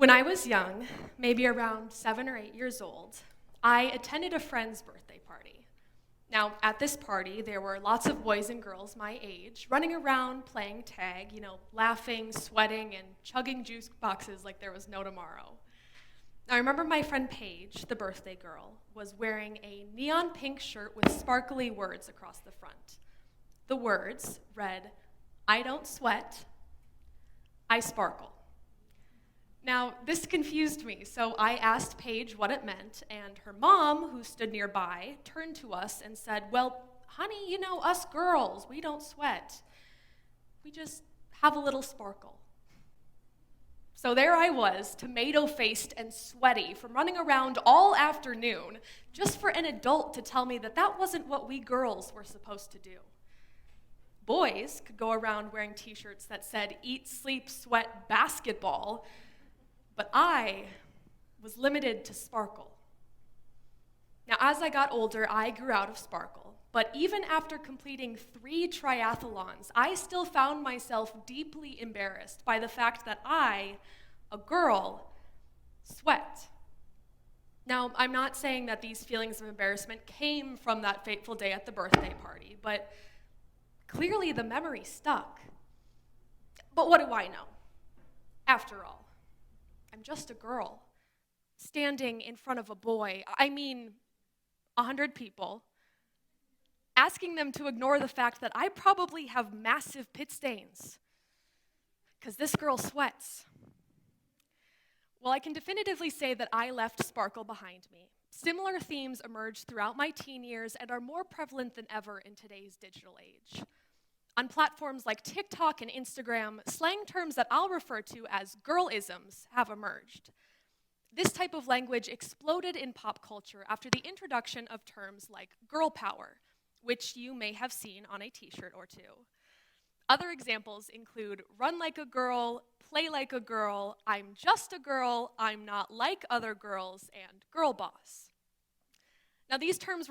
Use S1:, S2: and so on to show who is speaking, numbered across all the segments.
S1: When I was young, maybe around 7 or 8 years old, I attended a friend's birthday party. Now, at this party, there were lots of boys and girls my age running around playing tag, laughing, sweating, and chugging juice boxes like there was no tomorrow. Now, I remember my friend Paige, the birthday girl, was wearing a neon pink shirt with sparkly words across the front. The words read, "I don't sweat, I sparkle." Now, this confused me, so I asked Paige what it meant, and her mom, who stood nearby, turned to us and said, "Well, honey, us girls, we don't sweat. We just have a little sparkle." So there I was, tomato-faced and sweaty from running around all afternoon, just for an adult to tell me that that wasn't what we girls were supposed to do. Boys could go around wearing t-shirts that said, "Eat, sleep, sweat, basketball," but I was limited to sparkle. Now, as I got older, I grew out of sparkle, but even after completing 3 triathlons, I still found myself deeply embarrassed by the fact that I, a girl, sweat. Now, I'm not saying that these feelings of embarrassment came from that fateful day at the birthday party, but clearly the memory stuck. But what do I know? After all, I'm just a girl, standing in front of a boy, 100 people, asking them to ignore the fact that I probably have massive pit stains, because this girl sweats. Well, I can definitively say that I left sparkle behind me. Similar themes emerged throughout my teen years and are more prevalent than ever in today's digital age. On platforms like TikTok and Instagram, slang terms that I'll refer to as girl-isms have emerged. This type of language exploded in pop culture after the introduction of terms like girl power, which you may have seen on a t-shirt or two. Other examples include run like a girl, play like a girl, I'm just a girl, I'm not like other girls, and girl boss. Now, these terms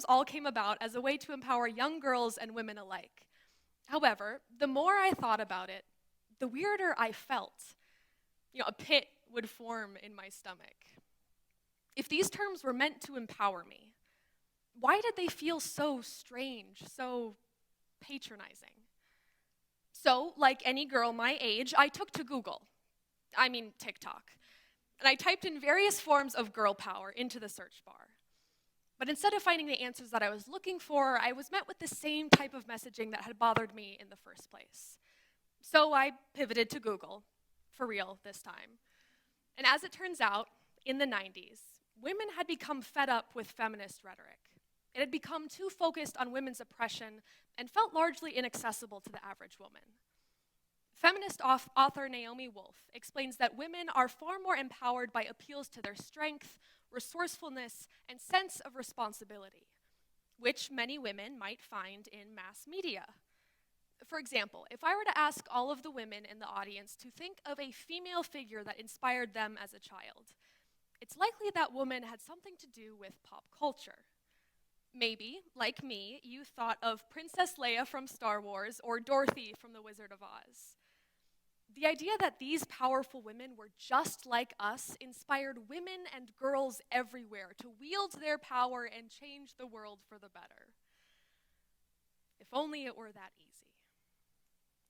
S1: all came about as a way to empower young girls and women alike. However, the more I thought about it, the weirder I felt. A pit would form in my stomach. If these terms were meant to empower me, why did they feel so strange, so patronizing? So, like any girl my age, I took to TikTok, and I typed in various forms of girl power into the search bar. But instead of finding the answers that I was looking for, I was met with the same type of messaging that had bothered me in the first place. So I pivoted to Google, for real this time. And as it turns out, in the 90s, women had become fed up with feminist rhetoric. It had become too focused on women's oppression and felt largely inaccessible to the average woman. Feminist author Naomi Wolf explains that women are far more empowered by appeals to their strength, resourcefulness, and sense of responsibility, which many women might find in mass media. For example, if I were to ask all of the women in the audience to think of a female figure that inspired them as a child, it's likely that woman had something to do with pop culture. Maybe, like me, you thought of Princess Leia from Star Wars or Dorothy from The Wizard of Oz. The idea that these powerful women were just like us inspired women and girls everywhere to wield their power and change the world for the better. If only it were that easy.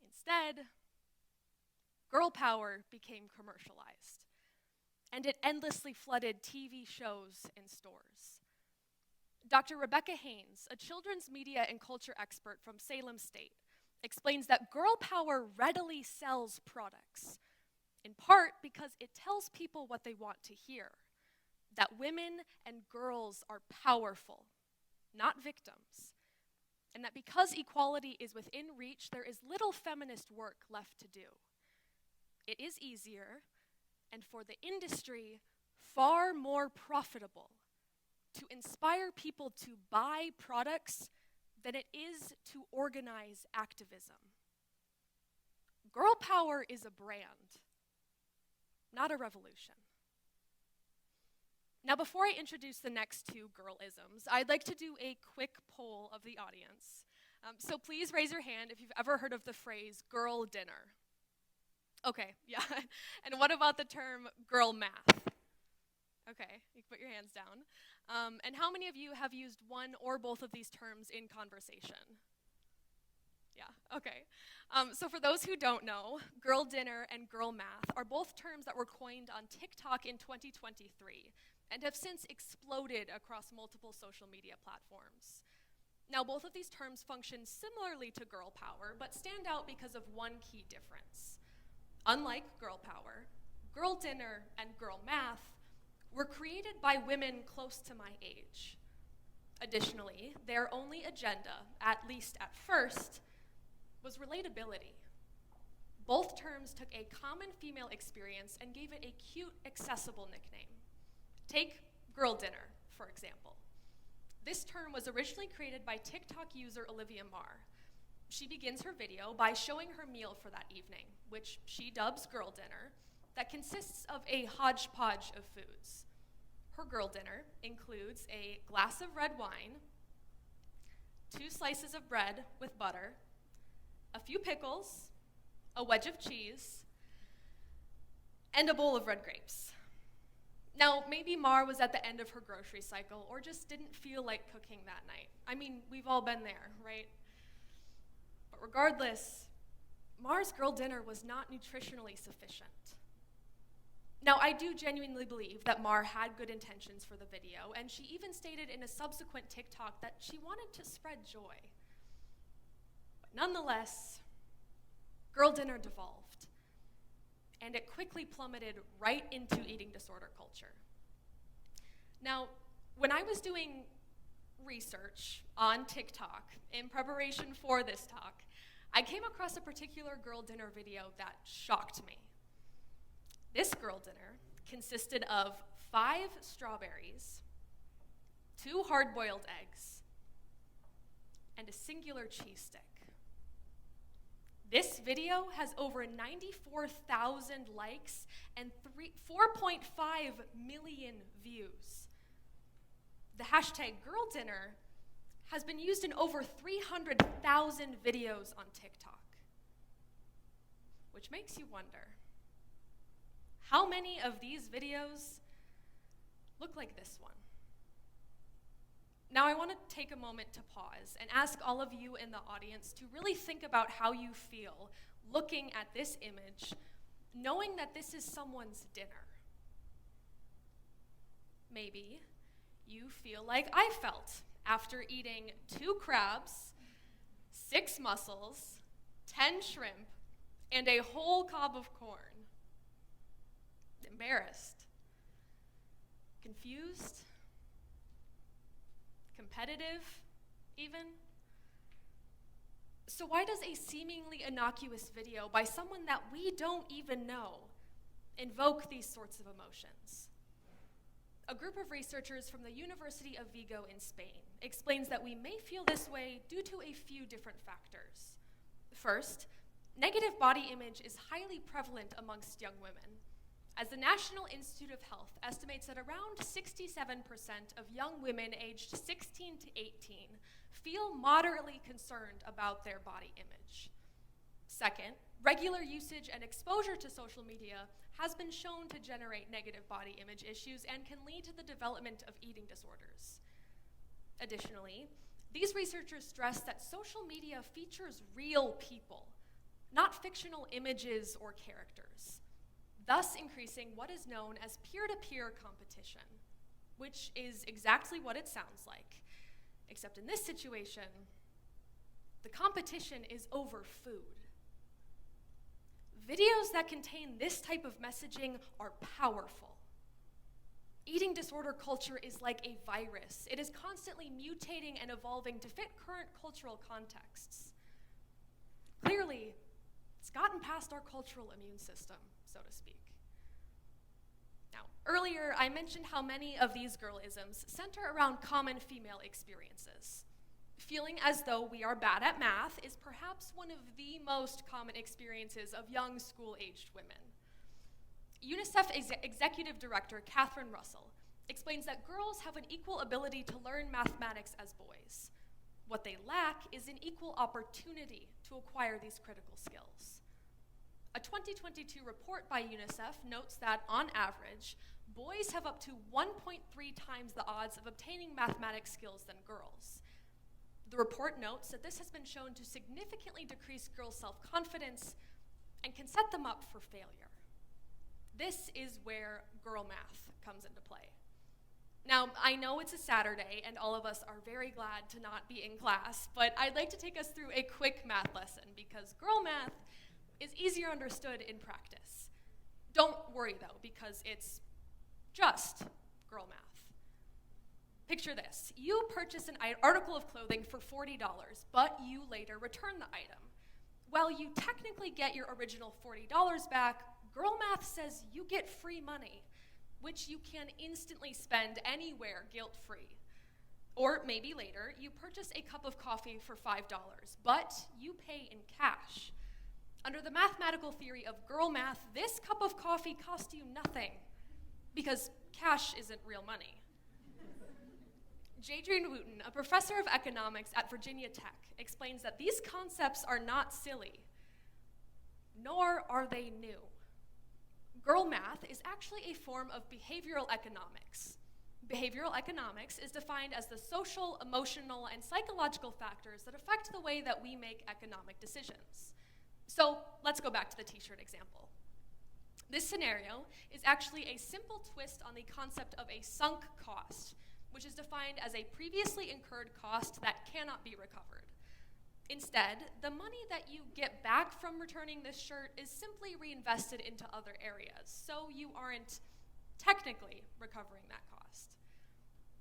S1: Instead, girl power became commercialized, and it endlessly flooded TV shows and stores. Dr. Rebecca Haynes, a children's media and culture expert from Salem State, explains that girl power readily sells products, in part because it tells people what they want to hear, that women and girls are powerful, not victims, and that because equality is within reach, there is little feminist work left to do. It is easier, and for the industry, far more profitable to inspire people to buy products than it is to organize activism. Girl power is a brand, not a revolution. Now, before I introduce the next 2 girl-isms, I'd like to do a quick poll of the audience. So please raise your hand if you've ever heard of the phrase girl dinner. Okay, yeah. And what about the term girl math? Okay, you can put your hands down. And how many of you have used one or both of these terms in conversation? Yeah, okay. So for those who don't know, girl dinner and girl math are both terms that were coined on TikTok in 2023 and have since exploded across multiple social media platforms. Now, both of these terms function similarly to girl power, but stand out because of one key difference. Unlike girl power, girl dinner and girl math were created by women close to my age. Additionally, their only agenda, at least at first, was relatability. Both terms took a common female experience and gave it a cute, accessible nickname. Take girl dinner, for example. This term was originally created by TikTok user Olivia Marr. She begins her video by showing her meal for that evening, which she dubs girl dinner, that consists of a hodgepodge of foods. Her girl dinner includes a glass of red wine, 2 slices of bread with butter, a few pickles, a wedge of cheese, and a bowl of red grapes. Now, maybe Mar was at the end of her grocery cycle or just didn't feel like cooking that night. I mean, we've all been there, right? But regardless, Mar's girl dinner was not nutritionally sufficient. Now, I do genuinely believe that Mar had good intentions for the video, and she even stated in a subsequent TikTok that she wanted to spread joy. But nonetheless, girl dinner devolved, and it quickly plummeted right into eating disorder culture. Now, when I was doing research on TikTok in preparation for this talk, I came across a particular girl dinner video that shocked me. This girl dinner consisted of 5 strawberries, 2 hard-boiled eggs, and a singular cheese stick. This video has over 94,000 likes and 4.5 million views. The hashtag girl dinner has been used in over 300,000 videos on TikTok, which makes you wonder, how many of these videos look like this one? Now, I want to take a moment to pause and ask all of you in the audience to really think about how you feel looking at this image, knowing that this is someone's dinner. Maybe you feel like I felt after eating 2 crabs, 6 mussels, 10 shrimp, and a whole cob of corn. Embarrassed, confused, competitive, even. So why does a seemingly innocuous video by someone that we don't even know invoke these sorts of emotions? A group of researchers from the University of Vigo in Spain explains that we may feel this way due to a few different factors. First, negative body image is highly prevalent amongst young women, as the National Institute of Health estimates that around 67% of young women aged 16 to 18 feel moderately concerned about their body image. Second, regular usage and exposure to social media has been shown to generate negative body image issues and can lead to the development of eating disorders. Additionally, these researchers stress that social media features real people, not fictional images or characters, thus increasing what is known as peer-to-peer competition, which is exactly what it sounds like, except in this situation, the competition is over food. Videos that contain this type of messaging are powerful. Eating disorder culture is like a virus. It is constantly mutating and evolving to fit current cultural contexts. Clearly, it's gotten past our cultural immune system, so to speak. Now, earlier I mentioned how many of these girlisms center around common female experiences. Feeling as though we are bad at math is perhaps one of the most common experiences of young school-aged women. UNICEF Executive Director Catherine Russell explains that girls have an equal ability to learn mathematics as boys. What they lack is an equal opportunity to acquire these critical skills. A 2022 report by UNICEF notes that, on average, boys have up to 1.3 times the odds of obtaining mathematics skills than girls. The report notes that this has been shown to significantly decrease girls' self-confidence and can set them up for failure. This is where girl math comes into play. Now, I know it's a Saturday and all of us are very glad to not be in class, but I'd like to take us through a quick math lesson because girl math is easier understood in practice. Don't worry though, because it's just girl math. Picture this. You purchase an article of clothing for $40, but you later return the item. While you technically get your original $40 back, girl math says you get free money, which you can instantly spend anywhere guilt-free. Or maybe later, you purchase a cup of coffee for $5, but you pay in cash. Under the mathematical theory of girl math, this cup of coffee cost you nothing, because cash isn't real money. Jadrian Wooten, a professor of economics at Virginia Tech, explains that these concepts are not silly, nor are they new. Girl math is actually a form of behavioral economics. Behavioral economics is defined as the social, emotional, and psychological factors that affect the way that we make economic decisions. So let's go back to the t-shirt example. This scenario is actually a simple twist on the concept of a sunk cost, which is defined as a previously incurred cost that cannot be recovered. Instead, the money that you get back from returning this shirt is simply reinvested into other areas, so you aren't technically recovering that cost.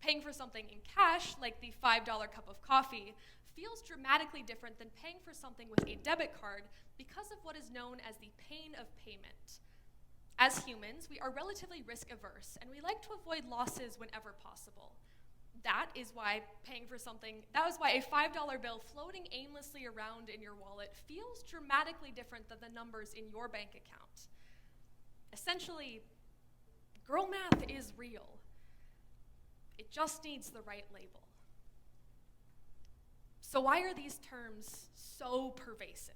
S1: Paying for something in cash, like the $5 cup of coffee, feels dramatically different than paying for something with a debit card because of what is known as the pain of payment. As humans, we are relatively risk-averse, and we like to avoid losses whenever possible. That is why a $5 bill floating aimlessly around in your wallet feels dramatically different than the numbers in your bank account. Essentially, girl math is real. It just needs the right label. So why are these terms so pervasive?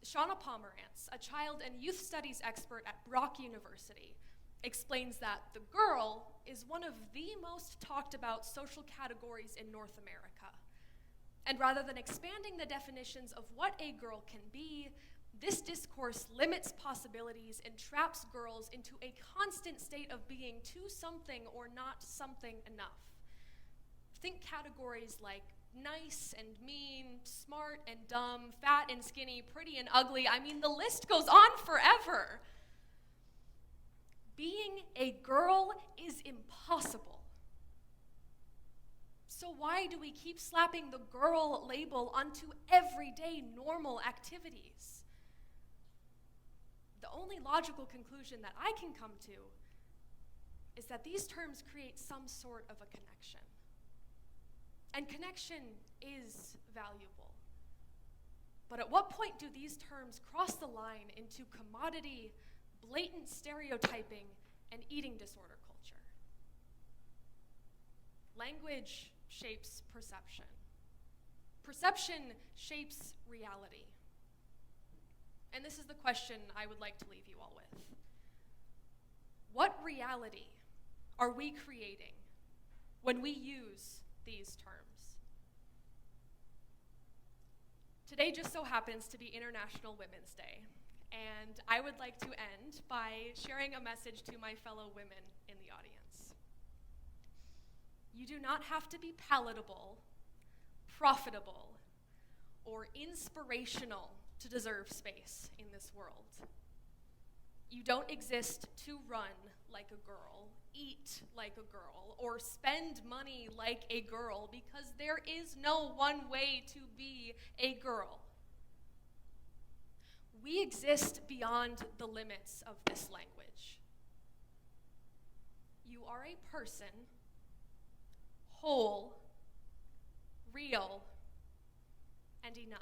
S1: Shauna Pomerantz, a child and youth studies expert at Brock University, explains that the girl is one of the most talked about social categories in North America. And rather than expanding the definitions of what a girl can be, this discourse limits possibilities and traps girls into a constant state of being too something or not something enough. Think categories like nice and mean, smart and dumb, fat and skinny, pretty and ugly. I mean, the list goes on forever. Being a girl is impossible. So why do we keep slapping the girl label onto everyday normal activities? The only logical conclusion that I can come to is that these terms create some sort of a connection. And connection is valuable. But at what point do these terms cross the line into commodity, blatant stereotyping, and eating disorder culture? Language shapes perception. Perception shapes reality. And this is the question I would like to leave you all with. What reality are we creating when we use these terms? Today just so happens to be International Women's Day, and I would like to end by sharing a message to my fellow women in the audience. You do not have to be palatable, profitable, or inspirational to deserve space in this world. You don't exist to run like a girl, eat like a girl, or spend money like a girl, because there is no one way to be a girl. We exist beyond the limits of this language. You are a person, whole, real, and enough.